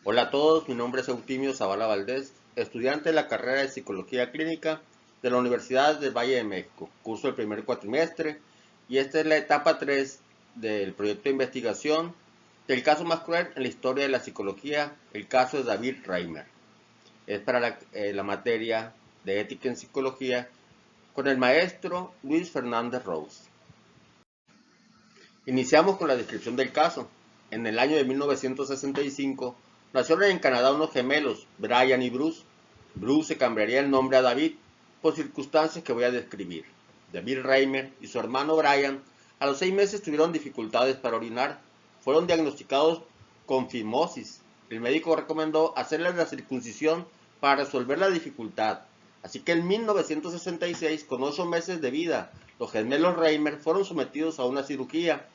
Hola a todos, mi nombre es Eutimio Zavala Valdés, estudiante de la carrera de Psicología Clínica de la Universidad del Valle de México. Curso el primer cuatrimestre y esta es la etapa 3 del proyecto de investigación del caso más cruel en la historia de la psicología, el caso de David Reimer. Es para la materia de ética en psicología con el maestro Luis Fernández Rose. Iniciamos con la descripción del caso. En el año de 1965 nacieron en Canadá unos gemelos, Brian y Bruce. Bruce se cambiaría el nombre a David por circunstancias que voy a describir. David Reimer y su hermano Brian a los 6 meses tuvieron dificultades para orinar. Fueron diagnosticados con fimosis. El médico recomendó hacerles la circuncisión para resolver la dificultad. Así que en 1966, con 8 meses de vida, los gemelos Reimer fueron sometidos a una cirugía.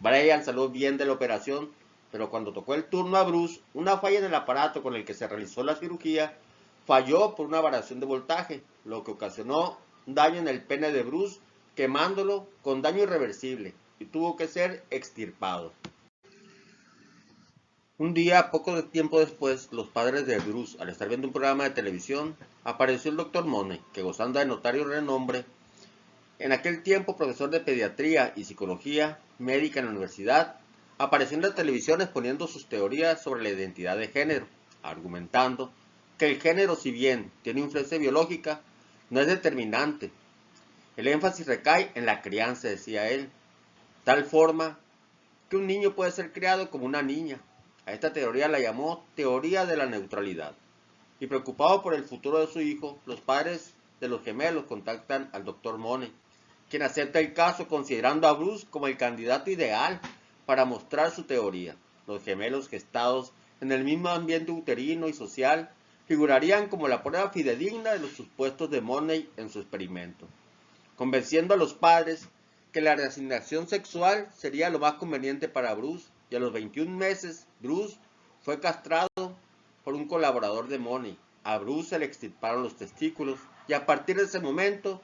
Brian salió bien de la operación, pero cuando tocó el turno a Bruce, una falla en el aparato con el que se realizó la cirugía falló por una variación de voltaje, lo que ocasionó daño en el pene de Bruce, quemándolo con daño irreversible, y tuvo que ser extirpado. Un día, poco tiempo después, los padres de Bruce, al estar viendo un programa de televisión, apareció el Dr. Money, que gozando de notario renombre, en aquel tiempo profesor de pediatría y psicología médica en la universidad, apareció en la televisión exponiendo sus teorías sobre la identidad de género, argumentando que el género, si bien tiene influencia biológica, no es determinante. El énfasis recae en la crianza, decía él, tal forma que un niño puede ser criado como una niña. A esta teoría la llamó teoría de la neutralidad. Y preocupado por el futuro de su hijo, los padres de los gemelos contactan al Dr. Money, quien acepta el caso considerando a Bruce como el candidato ideal para mostrar su teoría. Los gemelos gestados en el mismo ambiente uterino y social figurarían como la prueba fidedigna de los supuestos de Money en su experimento, convenciendo a los padres que la reasignación sexual sería lo más conveniente para Bruce, y a los 21 meses Bruce fue castrado por un colaborador de Money. A Bruce se le extirparon los testículos y a partir de ese momento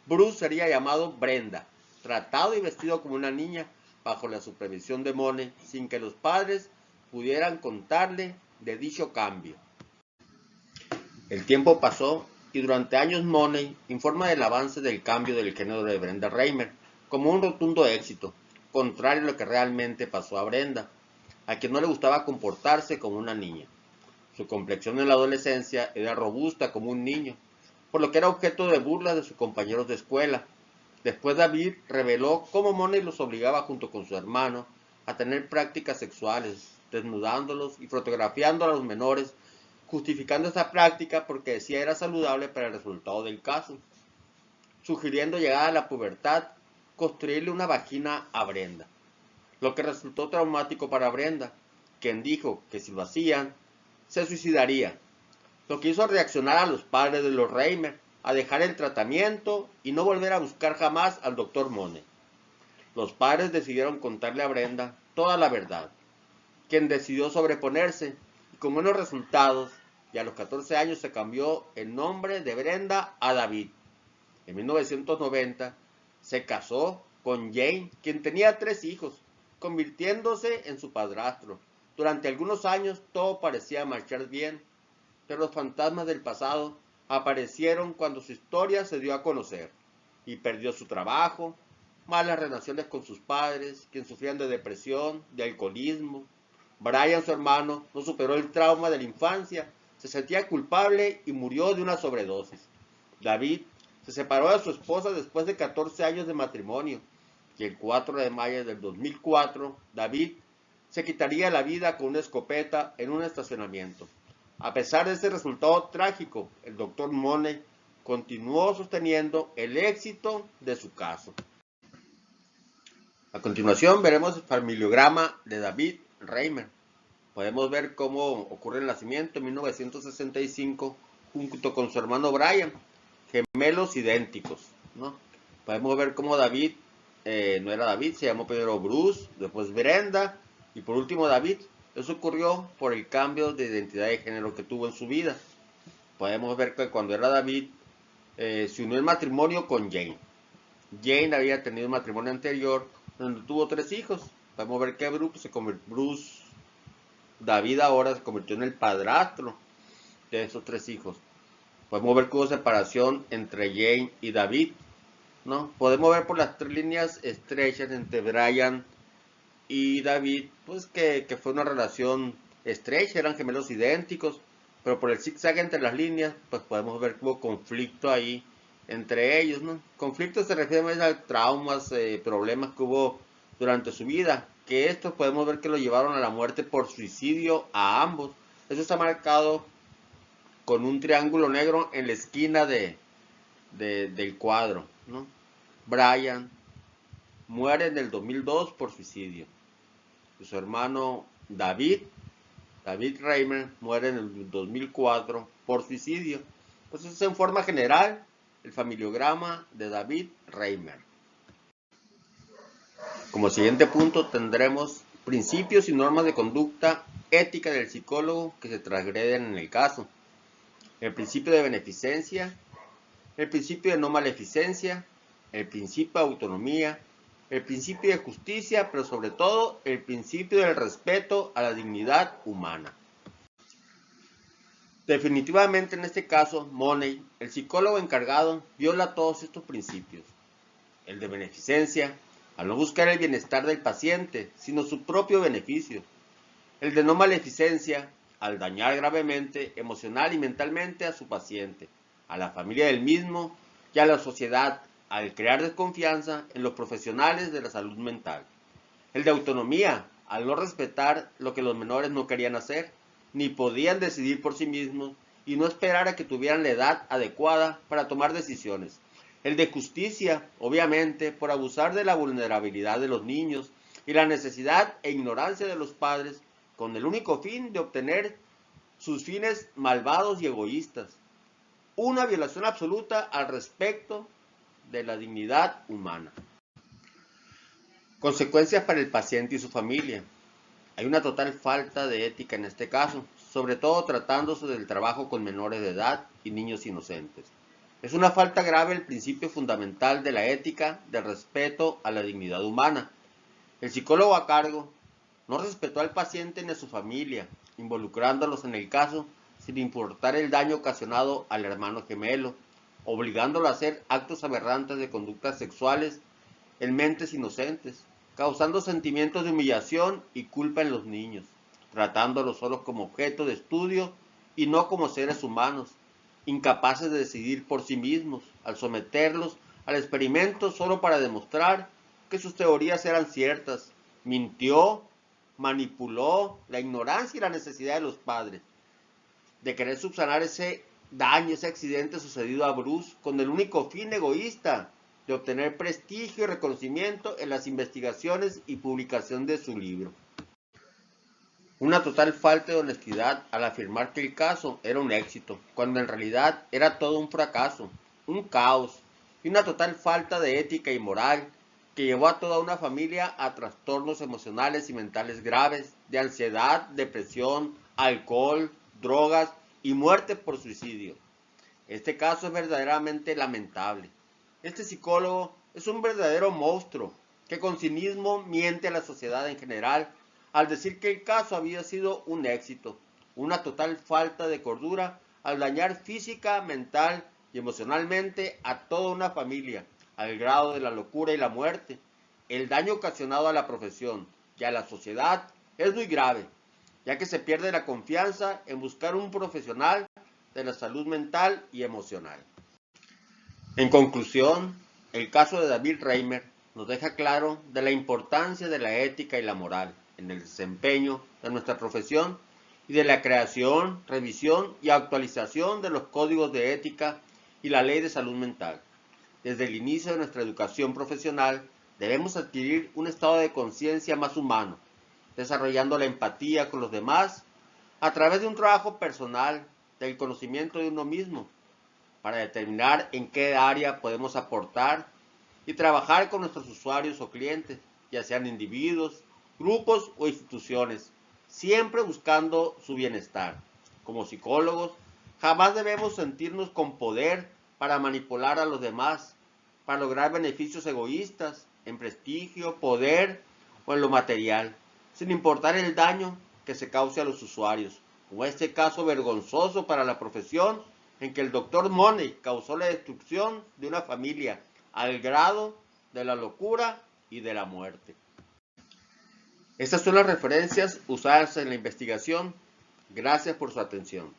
Bruce sería llamado Brenda, tratado y vestido como una niña bajo la supervisión de Money, sin que los padres pudieran contarle de dicho cambio. El tiempo pasó y durante años Money informa del avance del cambio del género de Brenda Reimer como un rotundo éxito, contrario a lo que realmente pasó a Brenda, a quien no le gustaba comportarse como una niña. Su complexión en la adolescencia era robusta como un niño, por lo que era objeto de burlas de sus compañeros de escuela. Después David reveló cómo Money los obligaba junto con su hermano a tener prácticas sexuales, desnudándolos y fotografiando a los menores, justificando esa práctica porque decía era saludable para el resultado del caso, sugiriendo llegada a la pubertad, construirle una vagina a Brenda, lo que resultó traumático para Brenda, quien dijo que si lo hacían, se suicidaría, lo que hizo reaccionar a los padres de los Reimer a dejar el tratamiento y no volver a buscar jamás al Dr. Money. Los padres decidieron contarle a Brenda toda la verdad, quien decidió sobreponerse y con buenos resultados, y a los 14 años se cambió el nombre de Brenda a David. En 1990 se casó con Jane, quien tenía 3 hijos, convirtiéndose en su padrastro. Durante algunos años todo parecía marchar bien, pero los fantasmas del pasado aparecieron cuando su historia se dio a conocer y perdió su trabajo, malas relaciones con sus padres, quien sufrían de depresión, de alcoholismo. Brian, su hermano, no superó el trauma de la infancia, se sentía culpable y murió de una sobredosis. David se separó de su esposa después de 14 años de matrimonio y el 4 de mayo del 2004, David se quitaría la vida con una escopeta en un estacionamiento. A pesar de este resultado trágico, el Dr. Money continuó sosteniendo el éxito de su caso. A continuación veremos el familiograma de David Reimer. Podemos ver cómo ocurre el nacimiento en 1965 junto con su hermano Brian, gemelos idénticos, ¿no? Podemos ver cómo David no era David, se llamó primero Bruce, después Brenda y por último David. Eso ocurrió por el cambio de identidad de género que tuvo en su vida. Podemos ver que cuando era David se unió en matrimonio con Jane. Jane había tenido un matrimonio anterior donde tuvo 3 hijos. Podemos ver que Bruce David ahora se convirtió en el padrastro de esos tres hijos. Podemos ver que hubo separación entre Jane y David, ¿no? Podemos ver por las tres líneas estrechas entre Brian y David, pues que fue una relación estrecha, eran gemelos idénticos, pero por el zigzag entre las líneas, pues podemos ver que hubo conflicto ahí entre ellos, ¿no? Conflicto se refiere más a traumas, problemas que hubo durante su vida, que estos podemos ver que lo llevaron a la muerte por suicidio a ambos. Eso está marcado con un triángulo negro en la esquina del cuadro, ¿no? Brian muere en el 2002 por suicidio. Su hermano David Reimer, muere en el 2004 por suicidio. Entonces, en forma general, el familiograma de David Reimer. Como siguiente punto tendremos principios y normas de conducta ética del psicólogo que se transgreden en el caso. El principio de beneficencia, el principio de no maleficencia, el principio de autonomía, el principio de justicia, pero sobre todo el principio del respeto a la dignidad humana. Definitivamente en este caso, Money, el psicólogo encargado, viola todos estos principios. El de beneficencia, al no buscar el bienestar del paciente, sino su propio beneficio. El de no maleficencia, al dañar gravemente, emocional y mentalmente a su paciente, a la familia del mismo y a la sociedad, al crear desconfianza en los profesionales de la salud mental. El de autonomía, al no respetar lo que los menores no querían hacer, ni podían decidir por sí mismos, y no esperar a que tuvieran la edad adecuada para tomar decisiones. El de justicia, obviamente, por abusar de la vulnerabilidad de los niños y la necesidad e ignorancia de los padres, con el único fin de obtener sus fines malvados y egoístas. Una violación absoluta al respecto de la dignidad humana. Consecuencias para el paciente y su familia. Hay una total falta de ética en este caso, sobre todo tratándose del trabajo con menores de edad y niños inocentes. Es una falta grave el principio fundamental de la ética del respeto a la dignidad humana. El psicólogo a cargo no respetó al paciente ni a su familia, involucrándolos en el caso sin importar el daño ocasionado al hermano gemelo, obligándolo a hacer actos aberrantes de conductas sexuales en mentes inocentes, causando sentimientos de humillación y culpa en los niños, tratándolos solo como objeto de estudio y no como seres humanos, incapaces de decidir por sí mismos, al someterlos al experimento solo para demostrar que sus teorías eran ciertas. Mintió, manipuló la ignorancia y la necesidad de los padres de querer subsanar ese daño, ese accidente sucedido a Bruce, con el único fin egoísta de obtener prestigio y reconocimiento en las investigaciones y publicación de su libro. Una total falta de honestidad al afirmar que el caso era un éxito, cuando en realidad era todo un fracaso, un caos, y una total falta de ética y moral que llevó a toda una familia a trastornos emocionales y mentales graves, de ansiedad, depresión, alcohol, drogas y muerte por suicidio. Este caso es verdaderamente lamentable. Este psicólogo es un verdadero monstruo que con cinismo miente a la sociedad en general al decir que el caso había sido un éxito, una total falta de cordura al dañar física, mental y emocionalmente a toda una familia, al grado de la locura y la muerte. El daño ocasionado a la profesión y a la sociedad es muy grave, ya que se pierde la confianza en buscar un profesional de la salud mental y emocional. En conclusión, el caso de David Reimer nos deja claro de la importancia de la ética y la moral en el desempeño de nuestra profesión y de la creación, revisión y actualización de los códigos de ética y la ley de salud mental. Desde el inicio de nuestra educación profesional debemos adquirir un estado de conciencia más humano, desarrollando la empatía con los demás a través de un trabajo personal del conocimiento de uno mismo, para determinar en qué área podemos aportar y trabajar con nuestros usuarios o clientes, ya sean individuos, grupos o instituciones, siempre buscando su bienestar. Como psicólogos, jamás debemos sentirnos con poder para manipular a los demás, para lograr beneficios egoístas en prestigio, poder o en lo material, sin importar el daño que se cause a los usuarios, como este caso vergonzoso para la profesión en que el Dr. Money causó la destrucción de una familia al grado de la locura y de la muerte. Estas son las referencias usadas en la investigación. Gracias por su atención.